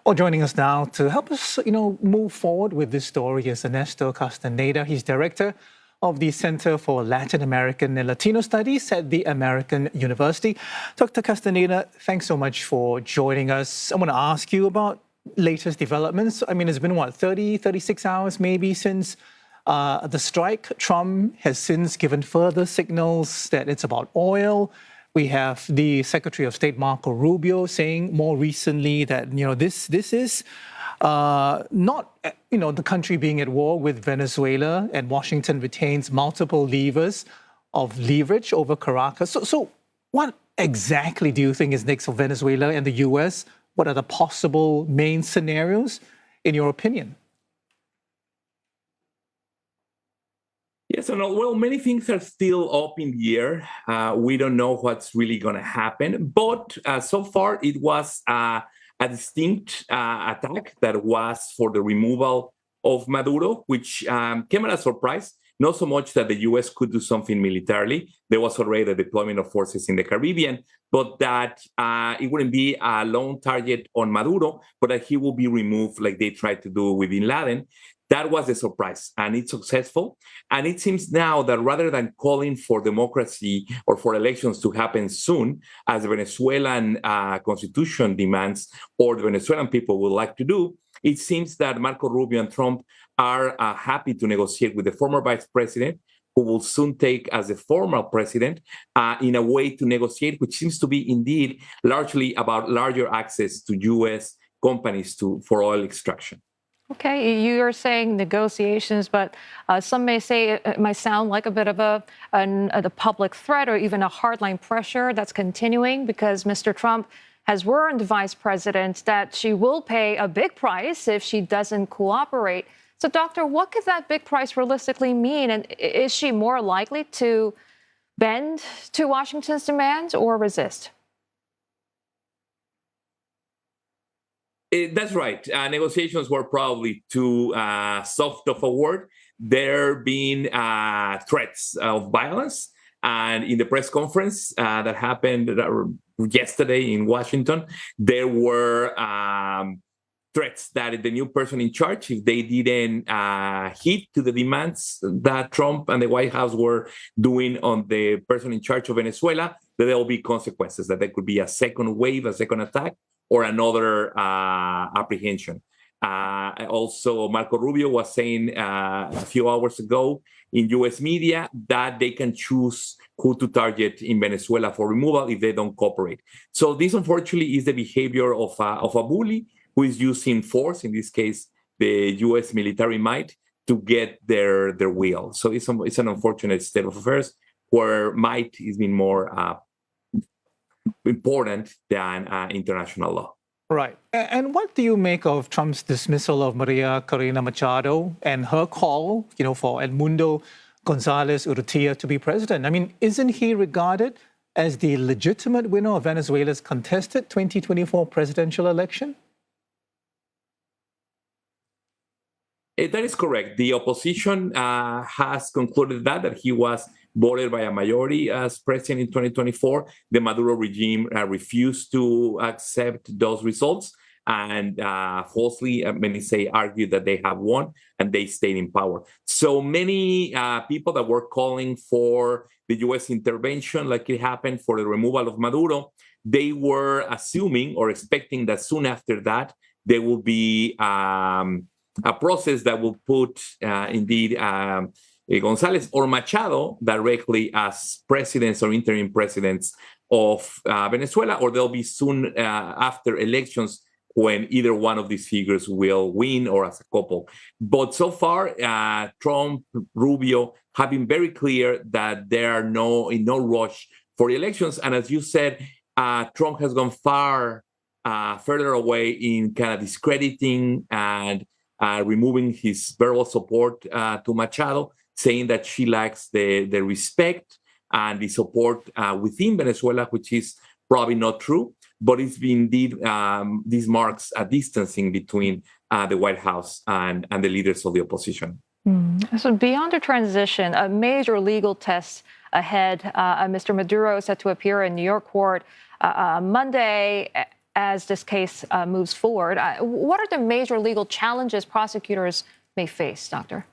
Well, joining us now to help us, move forward with this story is Ernesto Castaneda. He's director of the Center for Latin American and Latino Studies at the American University. Dr. Castaneda, thanks so much for joining us. I want to ask you about latest developments. I mean, it's been, 36 hours maybe since the strike. Trump has since given further signals that it's about oil. We have the Secretary of State, Marco Rubio, saying more recently that, this is not, the country being at war with Venezuela, and Washington retains multiple levers of leverage over Caracas. So what exactly do you think is next for Venezuela and the U.S.? What are the possible main scenarios, in your opinion? Yes, well, many things are still up in the air. We don't know what's really going to happen. But so far, it was a distinct attack that was for the removal of Maduro, which came as a surprise. Not so much that the U.S. could do something militarily. There was already a deployment of forces in the Caribbean, but that it wouldn't be a lone target on Maduro, but that he will be removed like they tried to do with Bin Laden. That was a surprise, and it's successful. And it seems now that rather than calling for democracy or for elections to happen soon, as the Venezuelan constitution demands or the Venezuelan people would like to do, it seems that Marco Rubio and Trump are happy to negotiate with the former vice president, who will soon take as a former president, in a way to negotiate, which seems to be indeed largely about larger access to U.S. companies for oil extraction. Okay, you're saying negotiations, but some may say it might sound like a bit of a public threat or even a hardline pressure that's continuing, because Mr. Trump has warned the vice president that she will pay a big price if she doesn't cooperate. So, Doctor, what could that big price realistically mean? And is she more likely to bend to Washington's demands or resist? That's right. Negotiations were probably too soft of a word. There being threats of violence. And in the press conference that happened yesterday in Washington, there were threats that the new person in charge, if they didn't heed to the demands that Trump and the White House were doing on the person in charge of Venezuela, that there will be consequences, that there could be a second wave, a second attack, or another apprehension. Also, Marco Rubio was saying a few hours ago in U.S. media that they can choose who to target in Venezuela for removal if they don't cooperate. So this, unfortunately, is the behavior of a bully who is using force, in this case, the U.S. military might, to get their will. So it's an unfortunate state of affairs where might is being more important than international law. Right. And what do you make of Trump's dismissal of Maria Corina Machado and her call, for Edmundo Gonzalez Urrutia to be president? I mean, isn't he regarded as the legitimate winner of Venezuela's contested 2024 presidential election? That is correct. The opposition has concluded that he was voted by a majority as president in 2024. The Maduro regime refused to accept those results and falsely, many say, argued that they have won and they stayed in power. So many people that were calling for the U.S. intervention, like it happened for the removal of Maduro, they were assuming or expecting that soon after that, there will be a process that will put, indeed, Gonzalez or Machado directly as presidents or interim presidents of Venezuela, or they'll be soon after elections when either one of these figures will win or as a couple. But so far, Trump, Rubio have been very clear that they are in no rush for the elections. And as you said, Trump has gone further away in kind of discrediting and removing his verbal support to Machado, saying that she lacks the respect and the support within Venezuela, which is probably not true. But it's indeed, this marks a distancing between the White House and the leaders of the opposition. So beyond the transition, a major legal test ahead. Mr. Maduro is set to appear in New York court Monday. as this case moves forward. What are the major legal challenges prosecutors may face, Doctor?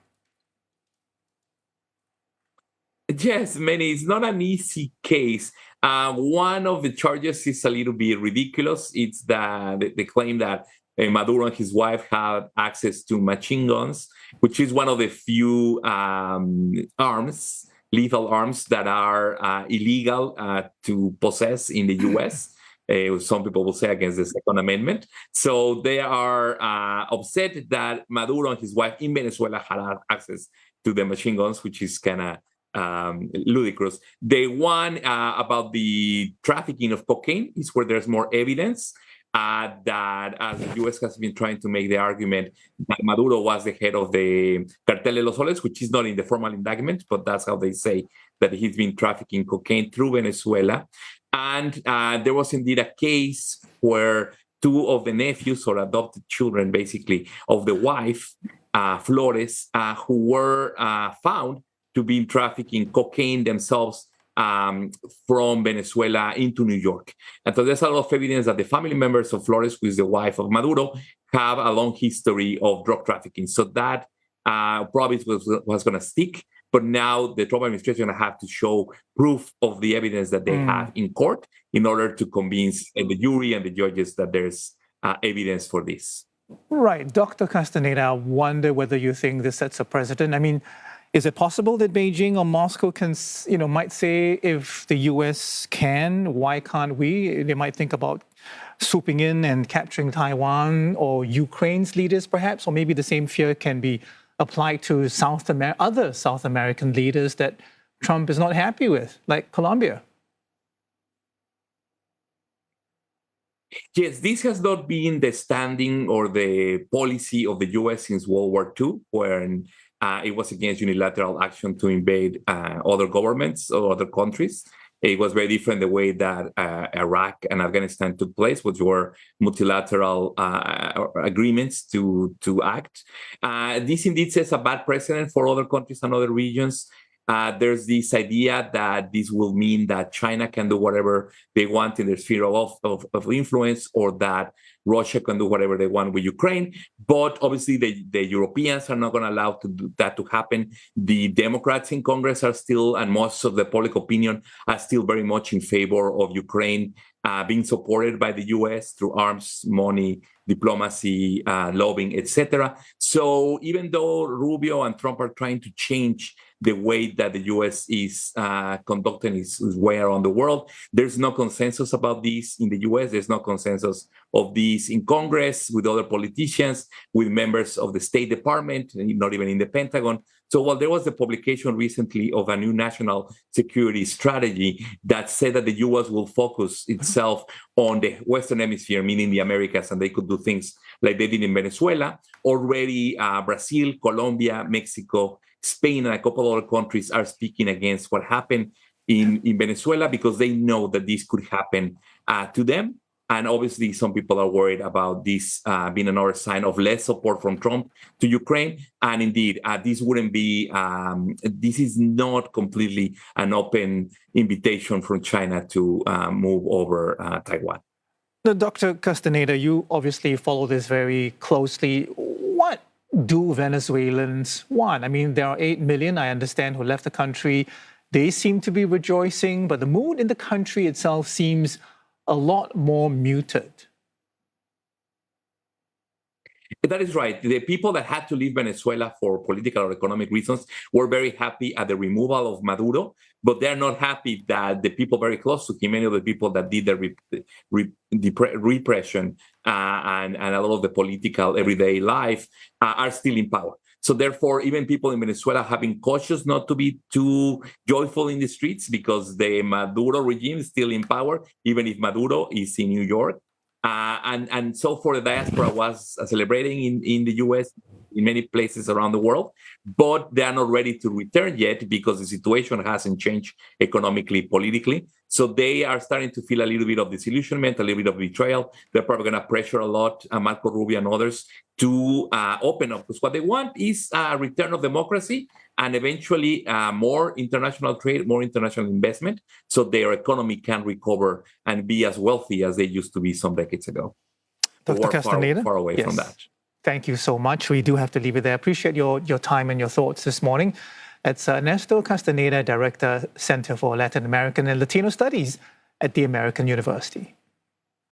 Yes, Manny, it's not an easy case. One of the charges is a little bit ridiculous. It's the claim that Maduro and his wife had access to machine guns, which is one of the few lethal arms that are illegal to possess in the U.S. Some people will say against the Second Amendment. So they are upset that Maduro and his wife in Venezuela had access to the machine guns, which is kind of ludicrous. The one about the trafficking of cocaine is where there's more evidence that the U.S. has been trying to make the argument that Maduro was the head of the Cartel de los Soles, which is not in the formal indictment, but that's how they say that he's been trafficking cocaine through Venezuela. And there was indeed a case where two of the nephews or adopted children, basically, of the wife, Flores, who were found to be trafficking cocaine themselves from Venezuela into New York. And so there's a lot of evidence that the family members of Flores, who is the wife of Maduro, have a long history of drug trafficking. So that probably was going to stick. But now the Trump administration is going to have to show proof of the evidence that they have in court in order to convince the jury and the judges that there's evidence for this. Right. Dr. Castaneda, I wonder whether you think this sets a precedent. I mean, is it possible that Beijing or Moscow can, might say, if the U.S. can, why can't we? They might think about swooping in and capturing Taiwan or Ukraine's leaders, perhaps, or maybe the same fear can be applied to other South American leaders that Trump is not happy with, like Colombia. Yes, this has not been the standing or the policy of the U.S. since World War II, when it was against unilateral action to invade other governments or other countries. It was very different the way that Iraq and Afghanistan took place, which were multilateral agreements to act. This indeed sets a bad precedent for other countries and other regions. There's this idea that this will mean that China can do whatever they want in their sphere of influence, or that Russia can do whatever they want with Ukraine. But obviously, the Europeans are not going to allow that to happen. The Democrats in Congress are still, and most of the public opinion are still very much in favor of Ukraine being supported by the U.S. through arms, money, diplomacy, lobbying, etc. So even though Rubio and Trump are trying to change the way that the U.S. is conducting its way around the world, there's no consensus about this in the U.S. There's no consensus of this in Congress, with other politicians, with members of the State Department, not even in the Pentagon. So while there was a publication recently of a new national security strategy that said that the U.S. will focus itself on the Western Hemisphere, meaning the Americas, and they could do things like they did in Venezuela, already Brazil, Colombia, Mexico, Spain, and a couple of other countries are speaking against what happened in Venezuela, because they know that this could happen to them. And obviously, some people are worried about this being another sign of less support from Trump to Ukraine. And indeed, this wouldn't be, this is not completely an open invitation from China to move over Taiwan. Now, Dr. Castaneda, you obviously follow this very closely. What do Venezuelans want? I mean, there are 8 million, I understand, who left the country. They seem to be rejoicing, but the mood in the country itself seems a lot more muted. That is right. The people that had to leave Venezuela for political or economic reasons were very happy at the removal of Maduro, but they're not happy that the people very close to him, many of the people that did the repression and a lot of the political everyday life are still in power. So therefore, even people in Venezuela have been cautious not to be too joyful in the streets, because the Maduro regime is still in power, even if Maduro is in New York. And so for the diaspora was celebrating in the U.S. in many places around the world, but they are not ready to return yet because the situation hasn't changed economically, politically. So they are starting to feel a little bit of disillusionment, a little bit of betrayal. They're probably going to pressure a lot, Marco Rubio and others, to open up, because what they want is a return of democracy and eventually more international trade, more international investment, so their economy can recover and be as wealthy as they used to be some decades ago. Dr. Castaneda? Far away from that. Thank you so much. We do have to leave it there. Appreciate your time and your thoughts this morning. It's Ernesto Castaneda, Director, Center for Latin American and Latino Studies at the American University.